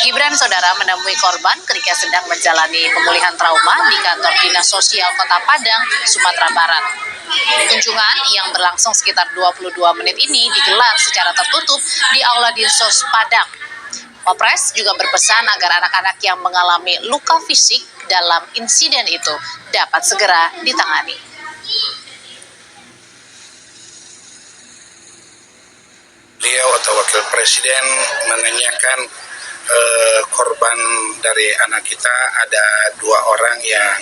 Gibran saudara menemui korban ketika sedang menjalani pemulihan trauma di kantor Dinas Sosial Kota Padang, Sumatera Barat. Kunjungan yang berlangsung sekitar 22 menit ini digelar secara tertutup di Aula Dinsos Padang. Wapres juga berpesan agar anak-anak yang mengalami luka fisik dalam insiden itu dapat segera ditangani. Beliau atau Wakil Presiden menanyakan korban dari anak kita ada 2 orang yang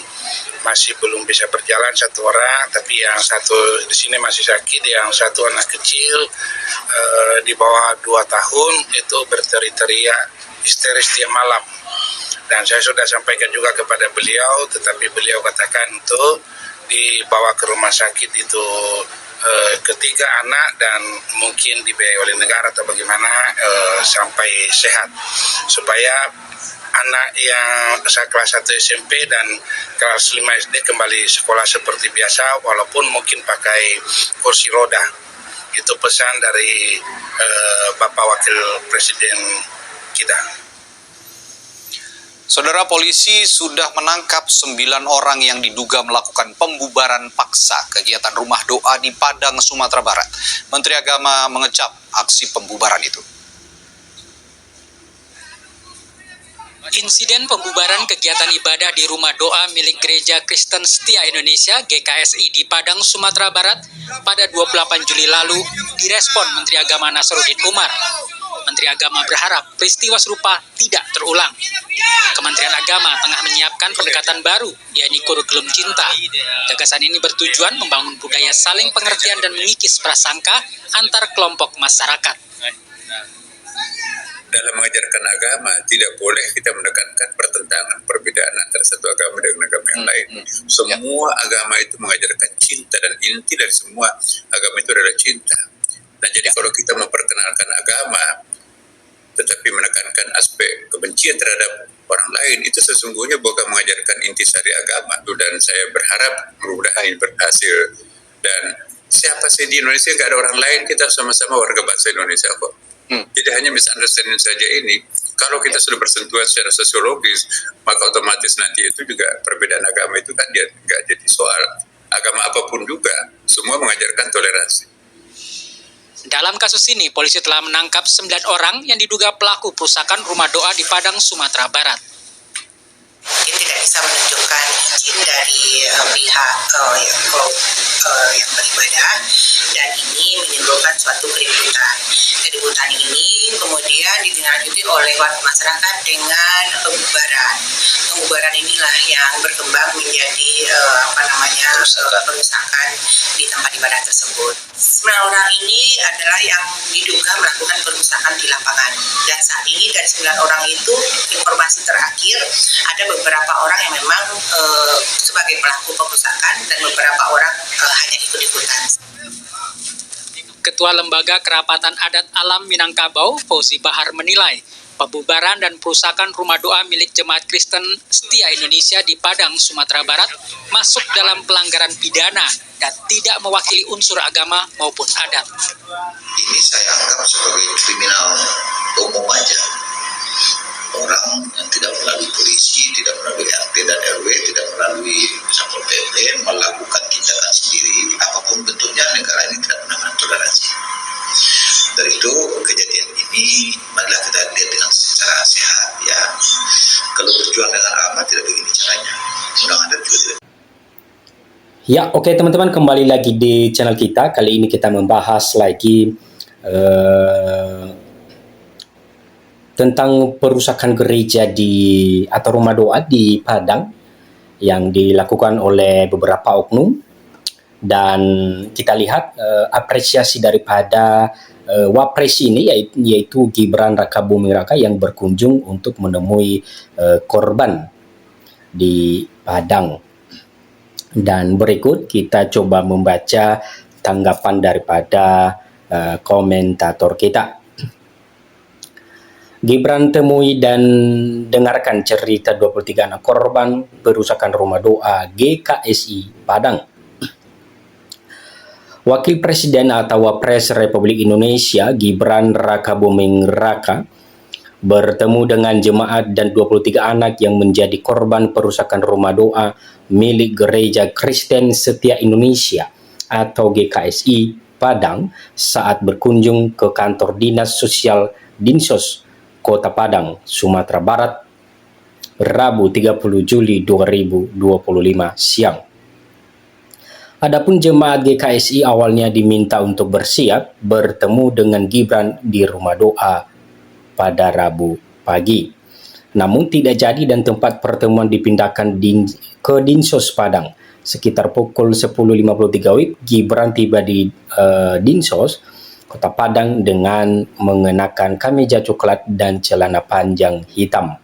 masih belum bisa berjalan, 1 orang, tapi yang satu di sini masih sakit, yang satu anak kecil di bawah 2 tahun itu berteriak histeris tiap malam. Dan saya sudah sampaikan juga kepada beliau, tetapi beliau katakan untuk dibawa ke rumah sakit itu ketiga anak dan mungkin dibiayai oleh negara atau bagaimana sampai sehat, supaya anak yang kelas 1 SMP dan kelas 5 SD kembali sekolah seperti biasa walaupun mungkin pakai kursi roda. Itu pesan dari Bapak Wakil Presiden kita. Saudara, polisi sudah menangkap 9 orang yang diduga melakukan pembubaran paksa kegiatan rumah doa di Padang, Sumatera Barat. Menteri Agama mengecap aksi pembubaran itu. Insiden pembubaran kegiatan ibadah di rumah doa milik Gereja Kristen Setia Indonesia (GKSI) di Padang, Sumatera Barat pada 28 Juli lalu direspon Menteri Agama Nasaruddin Umar. Menteri Agama berharap peristiwa serupa tidak terulang. Kementerian Agama tengah menyiapkan pendekatan baru, yakni kurikulum cinta. Gagasan ini bertujuan membangun budaya saling pengertian dan mengikis prasangka antar kelompok masyarakat. Dalam mengajarkan agama, tidak boleh kita menekankan pertentangan, perbedaan antara satu agama dengan agama yang lain. Semua agama itu mengajarkan cinta, dan inti dari semua agama itu adalah cinta. Nah, jadi kalau kita memperkenalkan agama, tetapi menekankan aspek kebencian terhadap orang lain, itu sesungguhnya bukan mengajarkan intisari agama. Dan saya berharap mudah-mudahan ini berhasil. Dan siapa sih di Indonesia, nggak ada orang lain, kita sama-sama warga bangsa Indonesia kok. Jadi hanya misunderstanding saja ini. Kalau kita sudah bersentuhan secara sosiologis, maka otomatis nanti itu juga perbedaan agama itu kan dia nggak jadi soal. Agama apapun juga, semua mengajarkan toleransi. Dalam kasus ini, polisi telah menangkap 9 orang yang diduga pelaku perusakan rumah doa di Padang, Sumatera Barat. Mungkin tidak bisa menunjukkan izin dari pihak yang beribadah, dan ini menimbulkan suatu keributan. Keributan ini kemudian ditindaklanjuti oleh warga masyarakat dengan pembubaran. Pembubaran inilah yang berkembang menjadi perusakan di tempat ibadah tersebut. 9 orang ini adalah yang diduga melakukan perusakan di lapangan. Dan saat ini dari 9 orang itu, informasi terakhir ada beberapa orang yang memang sebagai pelaku perusakan dan beberapa orang hanya ikut-ikutan. Ketua Lembaga Kerapatan Adat Alam Minangkabau, Fauzi Bahar, menilai pembubaran dan perusakan rumah doa milik Jemaat Kristen Setia Indonesia di Padang, Sumatera Barat masuk dalam pelanggaran pidana dan tidak mewakili unsur agama maupun adat. Ini saya anggap sebagai kriminal umum aja. Orang yang tidak melalui polisi, tidak melalui RT dan RW, tidak melalui Satpol PP melakukan tindakan sendiri, apapun bentuknya, negara ini tidak pernah mentoleransi. Dari itu kejadian ini marilah kita lihat dengan secara sehat ya. Kalau berjuang dengan agama tidak begini caranya. Undang-undang juga tidak. Ya, oke teman-teman, kembali lagi di channel kita. Kali ini kita membahas lagi tentang perusakan gereja atau rumah doa di Padang yang dilakukan oleh beberapa oknum, dan kita lihat apresiasi daripada Wapres ini yaitu Gibran Rakabuming Raka yang berkunjung untuk menemui korban di Padang. Dan berikut kita coba membaca tanggapan daripada komentator kita. Gibran temui dan dengarkan cerita 23 anak korban perusakan rumah doa GKSI Padang. Wakil Presiden atau Wapres Republik Indonesia Gibran Rakabuming Raka bertemu dengan jemaat dan 23 anak yang menjadi korban perusakan rumah doa milik Gereja Kristen Setia Indonesia atau GKSI Padang saat berkunjung ke kantor Dinas Sosial Dinsos Kota Padang, Sumatera Barat, Rabu 30 Juli 2025 siang. Adapun jemaat GKSI awalnya diminta untuk bersiap bertemu dengan Gibran di rumah doa pada Rabu pagi. Namun tidak jadi dan tempat pertemuan dipindahkan ke Dinsos Padang. Sekitar pukul 10.53 WIB, Gibran tiba di Dinsos Kota Padang dengan mengenakan kemeja coklat dan celana panjang hitam.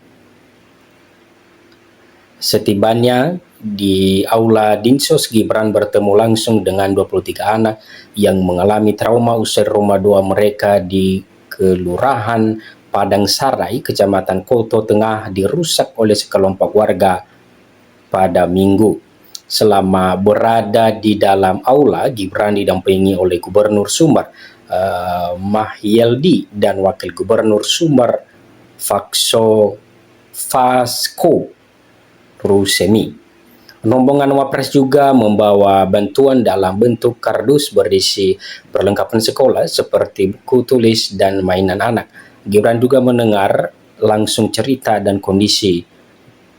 Setibanya di aula Dinsos, Gibran bertemu langsung dengan 23 anak yang mengalami trauma usai rumah doa mereka di Kelurahan Padang Sarai, Kecamatan Koto Tengah dirusak oleh sekelompok warga pada Minggu. Selama berada di dalam aula, Gibran didampingi oleh Gubernur Sumber Mahyeldi dan Wakil Gubernur Sumber Fasko Rusemi. Rombongan Wapres juga membawa bantuan dalam bentuk kardus berisi perlengkapan sekolah seperti buku tulis dan mainan anak. Gibran juga mendengar langsung cerita dan kondisi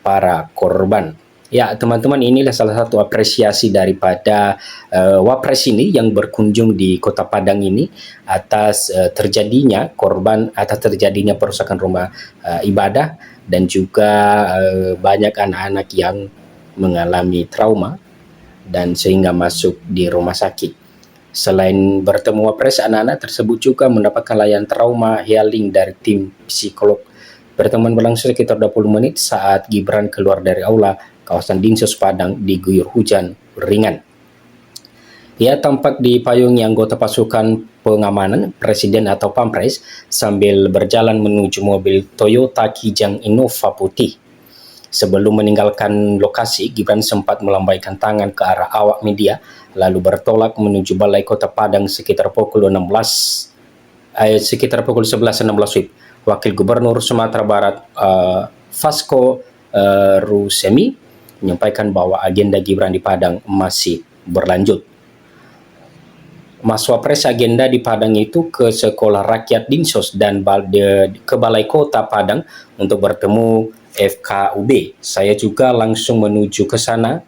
para korban. Ya, teman-teman, inilah salah satu apresiasi daripada Wapres ini yang berkunjung di Kota Padang ini atas terjadinya korban, atas terjadinya perusakan rumah ibadah dan juga banyak anak-anak yang mengalami trauma dan sehingga masuk di rumah sakit. Selain bertemu Wapres, anak-anak tersebut juga mendapatkan layanan trauma healing dari tim psikolog. Pertemuan berlangsung sekitar 20 menit saat Gibran keluar dari aula kawasan Dinsos Padang diguyur hujan ringan. Ia tampak dipayungi anggota pasukan pengamanan Presiden atau Pampres sambil berjalan menuju mobil Toyota Kijang Innova putih. Sebelum meninggalkan lokasi, Gibran sempat melambaikan tangan ke arah awak media, lalu bertolak menuju Balai Kota Padang sekitar pukul 11.16 WIB. Wakil Gubernur Sumatera Barat Fasko Rusemi menyampaikan bahwa agenda Gibran di Padang masih berlanjut. Mas Wapres, agenda di Padang itu ke Sekolah Rakyat Dinsos dan ke Balai Kota Padang untuk bertemu FKUB. Saya juga langsung menuju ke sana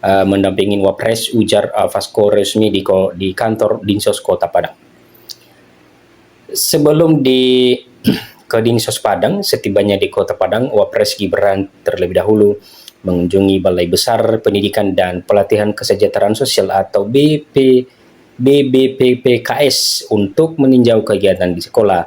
mendampingi Wapres, ujar Fasko resmi di kantor Dinsos Kota Padang. Sebelum ke Dinsos Padang, setibanya di Kota Padang, Wapres Gibran terlebih dahulu mengunjungi Balai Besar Pendidikan dan Pelatihan Kesejahteraan Sosial atau BBPPKS untuk meninjau kegiatan di sekolah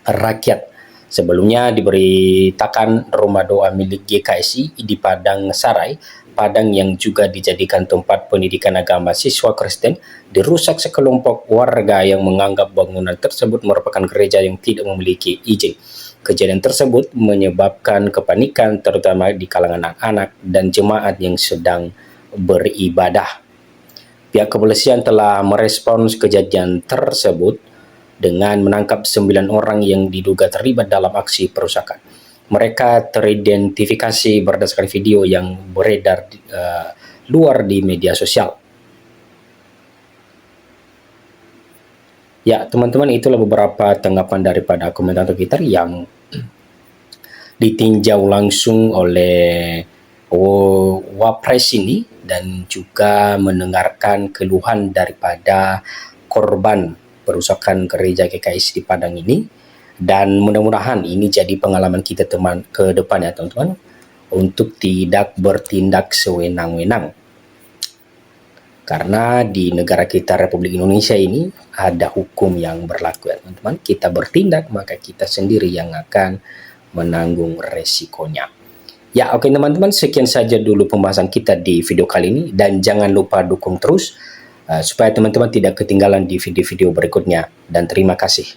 rakyat. Sebelumnya diberitakan rumah doa milik GKSI di Padang Sarai, Padang yang juga dijadikan tempat pendidikan agama siswa Kristen, dirusak sekelompok warga yang menganggap bangunan tersebut merupakan gereja yang tidak memiliki izin. Kejadian tersebut menyebabkan kepanikan terutama di kalangan anak-anak dan jemaat yang sedang beribadah. Pihak kepolisian telah merespons kejadian tersebut dengan menangkap 9 orang yang diduga terlibat dalam aksi perusakan. Mereka teridentifikasi berdasarkan video yang beredar luar di media sosial. Ya, teman-teman, itulah beberapa tanggapan daripada komentator Twitter yang ditinjau langsung oleh Wapres ini dan juga mendengarkan keluhan daripada korban perusakan gereja GKSI di Padang ini, dan mudah-mudahan ini jadi pengalaman kita ke depan ya teman-teman untuk tidak bertindak sewenang-wenang, karena di negara kita Republik Indonesia ini ada hukum yang berlaku ya teman-teman. Kita bertindak maka kita sendiri yang akan menanggung resikonya. Ya, oke teman-teman, sekian saja dulu pembahasan kita di video kali ini, dan jangan lupa dukung terus supaya teman-teman tidak ketinggalan di video-video berikutnya, dan terima kasih.